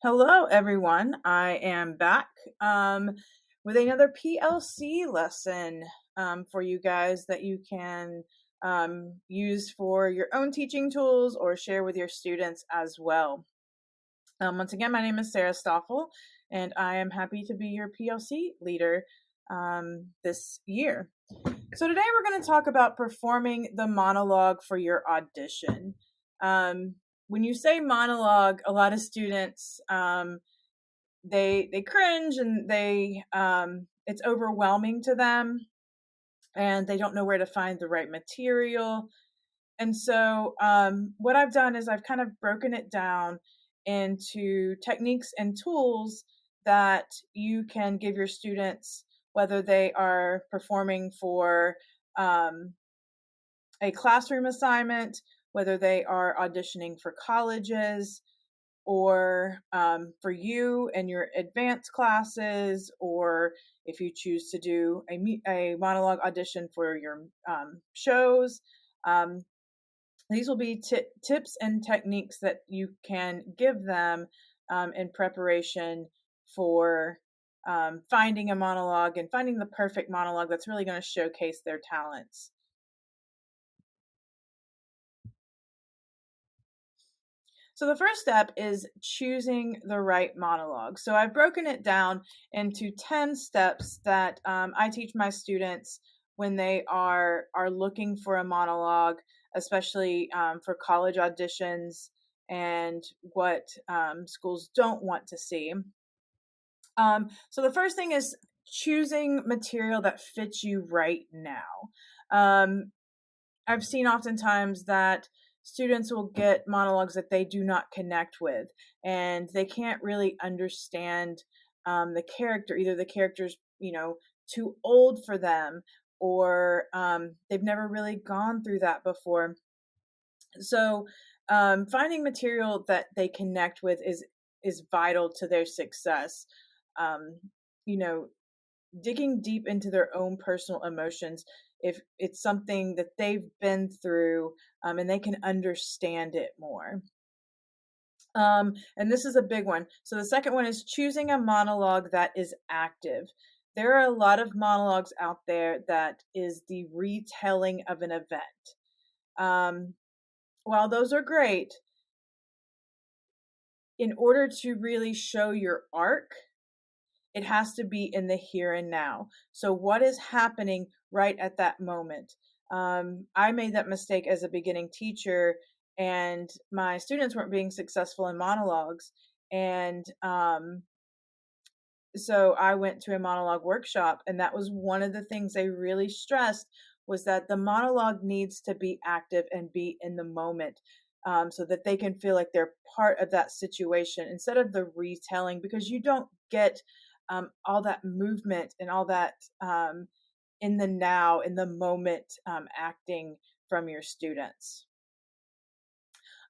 Hello, everyone. I am back with another PLC lesson for you guys that you can use for your own teaching tools or share with your students as well. Once again, my name is Sarah Stoffel, and I am happy to be your PLC leader this year. So today we're going to talk about performing the monologue for your audition. When you say monologue, a lot of students they cringe and they it's overwhelming to them, and they don't know where to find the right material. And so what I've done is I've kind of broken it down into techniques and tools that you can give your students, whether they are performing for a classroom assignment, whether they are auditioning for colleges, or for you and your advanced classes, or if you choose to do a monologue audition for your shows. These will be tips and techniques that you can give them in preparation for finding a monologue and finding the perfect monologue that's really going to showcase their talents. So the first step is choosing the right monologue. So I've broken it down into 10 steps that I teach my students when they are looking for a monologue, especially for college auditions and what schools don't want to see. So the first thing is choosing material that fits you right now. I've seen oftentimes that students will get monologues that they do not connect with, and they can't really understand the character. Either the character's, too old for them, or they've never really gone through that before. So finding material that they connect with is vital to their success. Um, you know, digging deep into their own personal emotions, if it's something that they've been through, and they can understand it more. And this is a big one. So the second one is choosing a monologue that is active. There are a lot of monologues out there that is the retelling of an event. While those are great, in order to really show your arc, it has to be in the here and now. So what is happening right at that moment? I made that mistake as a beginning teacher, and my students weren't being successful in monologues. And so I went to a monologue workshop, and that was one of the things they really stressed, was that the monologue needs to be active and be in the moment. So that they can feel like they're part of that situation instead of the retelling, because you don't get all that movement and all that in the now, in the moment acting from your students.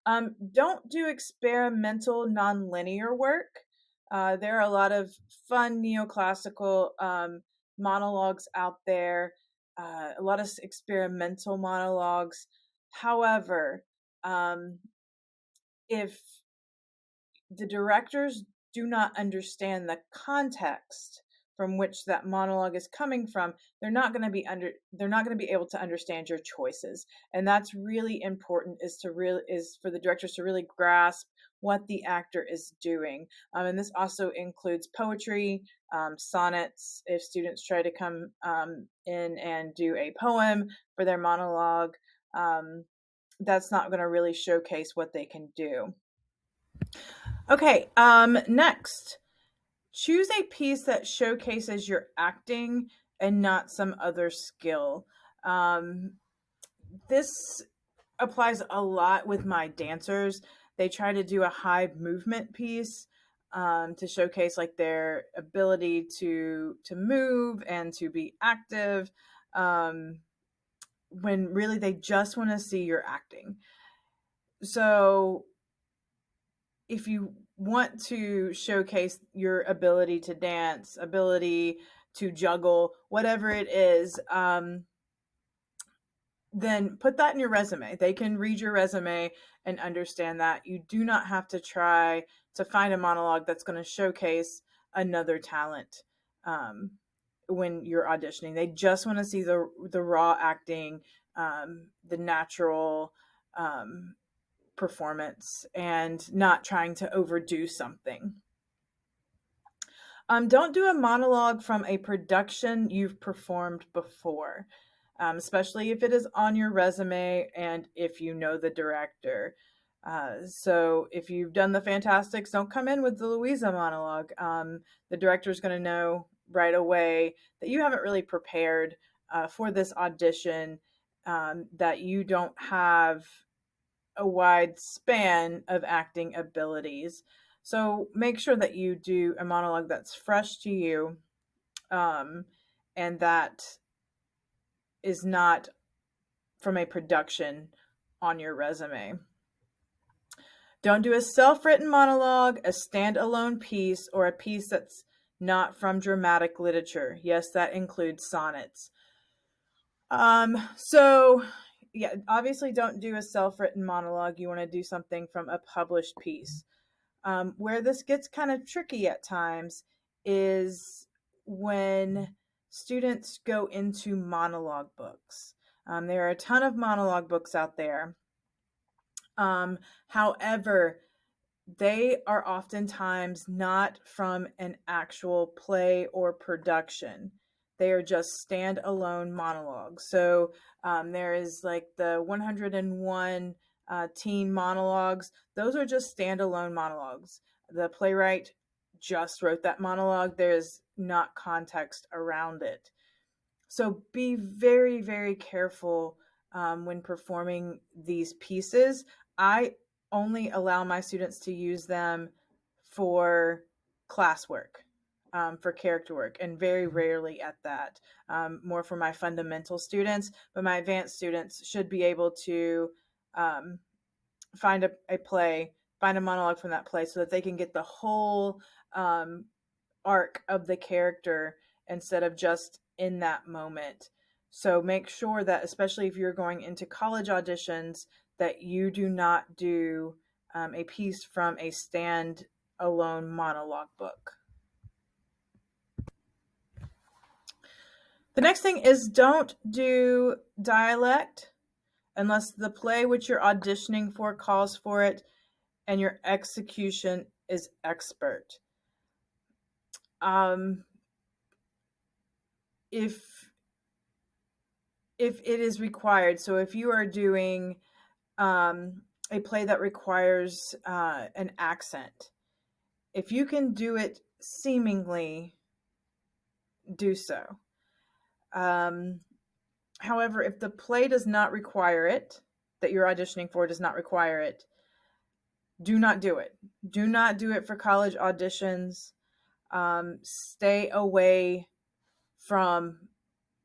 Don't do experimental nonlinear work. There are a lot of fun neoclassical monologues out there, a lot of experimental monologues. However, if the directors do not understand the context from which that monologue is coming from, they're not going to be able to understand your choices. And that's really important, is for the directors to really grasp what the actor is doing. And this also includes poetry, sonnets. If students try to come in and do a poem for their monologue, that's not going to really showcase what they can do. Okay, next, choose a piece that showcases your acting and not some other skill. This applies a lot with my dancers. They try to do a high movement piece to showcase like their ability to move and to be active, when really they just want to see your acting. So if you want to showcase your ability to dance, ability to juggle, whatever it is, then put that in your resume. They can read your resume and understand that. You do not have to try to find a monologue that's going to showcase another talent when you're auditioning. They just want to see the raw acting, the natural performance, and not trying to overdo something. Don't do a monologue from a production you've performed before, especially if it is on your resume and if you know the director. So if you've done the Fantastics, don't come in with the Louisa monologue. The director's going to know right away that you haven't really prepared for this audition, that you don't have a wide span of acting abilities. So make sure that you do a monologue that's fresh to you, and that is not from a production on your resume. Don't do a self-written monologue, a standalone piece, or a piece that's not from dramatic literature. Yes, that includes sonnets. So yeah, obviously don't do a self-written monologue. You want to do something from a published piece. Where this gets kind of tricky at times is when students go into monologue books. There are a ton of monologue books out there. However, they are oftentimes not from an actual play or production. They are just standalone monologues. So there is like the 101 teen monologues. Those are just standalone monologues. The playwright just wrote that monologue. There's not context around it. So be very, very careful when performing these pieces. I only allow my students to use them for classwork, for character work, and very rarely at that. More for my fundamental students, but my advanced students should be able to find a play, find a monologue from that play so that they can get the whole arc of the character instead of just in that moment. So make sure that, especially if you're going into college auditions, that you do not do a piece from a stand-alone monologue book. The next thing is don't do dialect unless the play which you're auditioning for calls for it and your execution is expert. If it is required, so if you are doing a play that requires an accent, if you can do it seemingly, do so. However, if the play does not require it, that you're auditioning for does not require it, do not do it. Do not do it for college auditions. Stay away from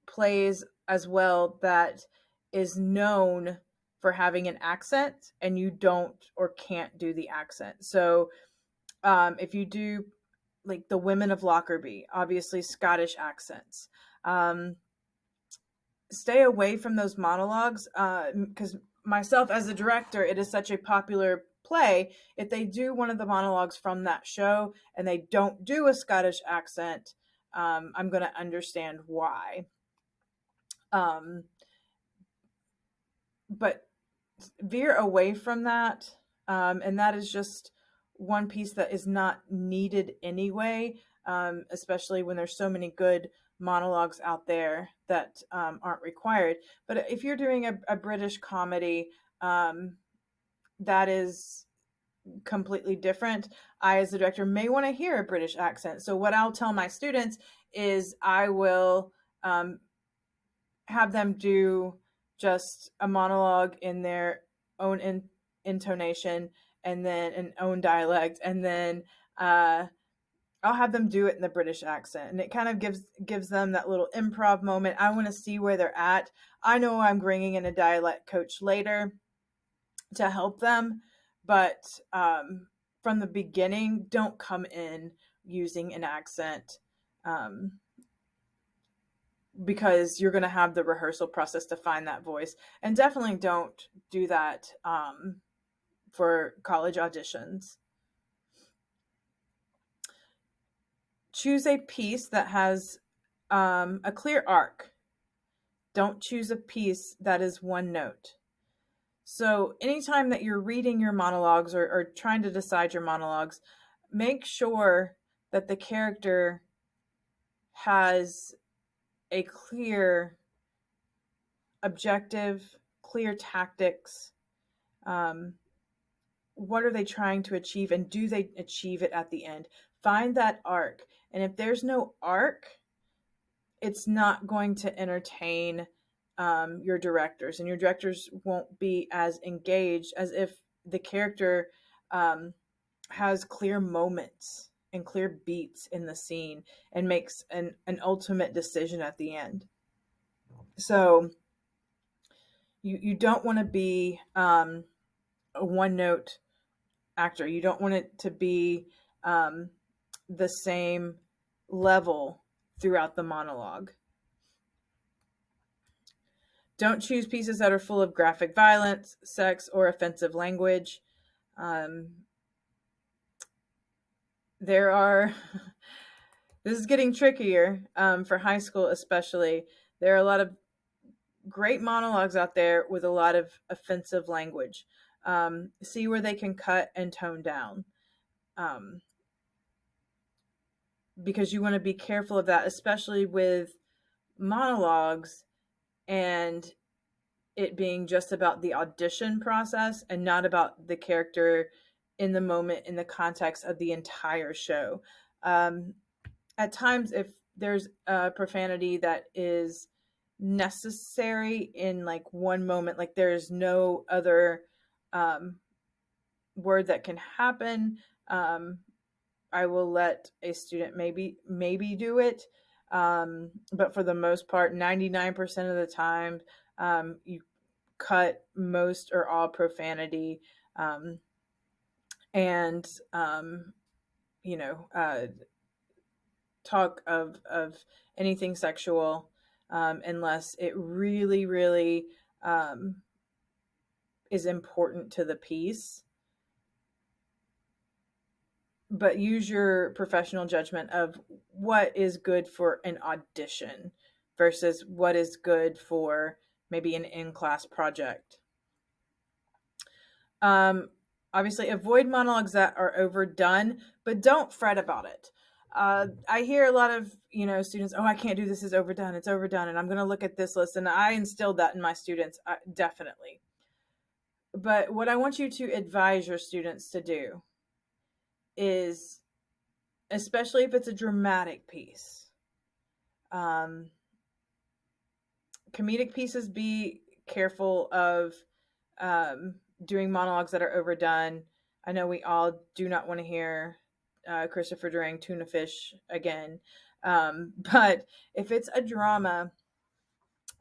plays as well that is known for having an accent and you don't or can't do the accent. So if you do like the Women of Lockerbie, obviously Scottish accents, stay away from those monologues because myself as a director, it is such a popular play. If they do one of the monologues from that show and they don't do a Scottish accent, I'm going to understand why. But veer away from that. And that is just one piece that is not needed anyway, especially when there's so many good monologues out there that aren't required. But if you're doing a British comedy, that is completely different. I, as a director, may want to hear a British accent. So what I'll tell my students is I will have them do just a monologue in their own intonation and then an own dialect, and then I'll have them do it in the British accent, and it kind of gives them that little improv moment. I want to see where they're at. I know I'm bringing in a dialect coach later to help them, but from the beginning, don't come in using an accent. Because you're going to have the rehearsal process to find that voice. And definitely don't do that for college auditions. choose a piece that has a clear arc. Don't choose a piece that is one note. So anytime that you're reading your monologues or trying to decide your monologues, make sure that the character has a clear objective, clear tactics. What are they trying to achieve, and do they achieve it at the end? Find that arc. And if there's no arc, it's not going to entertain your directors, and your directors won't be as engaged as if the character has clear moments and clear beats in the scene and makes an ultimate decision at the end. So you don't want to be a one note actor. You don't want it to be the same level throughout the monologue. Don't choose pieces that are full of graphic violence, sex, or offensive language. There are, this is getting trickier for high school especially. There are a lot of great monologues out there with a lot of offensive language. See where they can cut and tone down. Because you want to be careful of that, especially with monologues and it being just about the audition process and not about the character in the moment, in the context of the entire show. At times, if there's a profanity that is necessary in like one moment, like there's no other word that can happen, I will let a student maybe do it. But for the most part, 99% of the time, you cut most or all profanity, and talk of anything sexual, unless it really is important to the piece. But use your professional judgment of what is good for an audition versus what is good for maybe an in-class project. Obviously, avoid monologues that are overdone, but don't fret about it. I hear a lot of students, oh, I can't do this, is overdone, it's overdone, and I'm going to look at this list. And I instilled that in my students, definitely. But what I want you to advise your students to do is, especially if it's a dramatic piece, comedic pieces, be careful of doing monologues that are overdone. I know we all do not want to hear Christopher Durang tuna fish again. But if it's a drama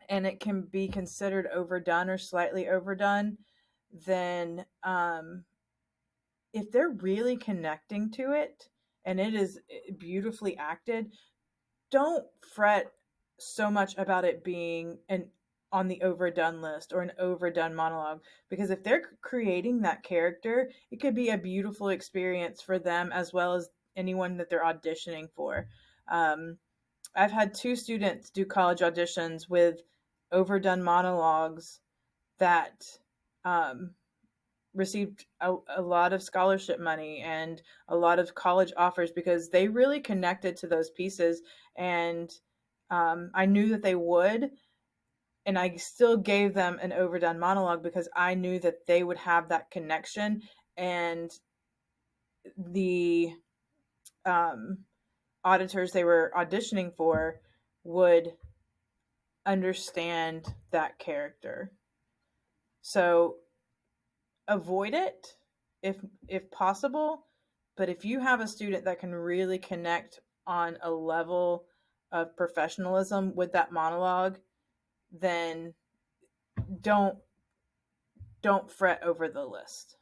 and it can be considered overdone or slightly overdone, then if they're really connecting to it and it is beautifully acted, don't fret so much about it being on the overdone list or an overdone monologue, because if they're creating that character, it could be a beautiful experience for them as well as anyone that they're auditioning for. I've had 2 students do college auditions with overdone monologues that received a lot of scholarship money and a lot of college offers because they really connected to those pieces. And I knew that they would, and I still gave them an overdone monologue because I knew that they would have that connection, and the auditors they were auditioning for would understand that character. So avoid it if possible, but if you have a student that can really connect on a level of professionalism with that monologue, then don't fret over the list.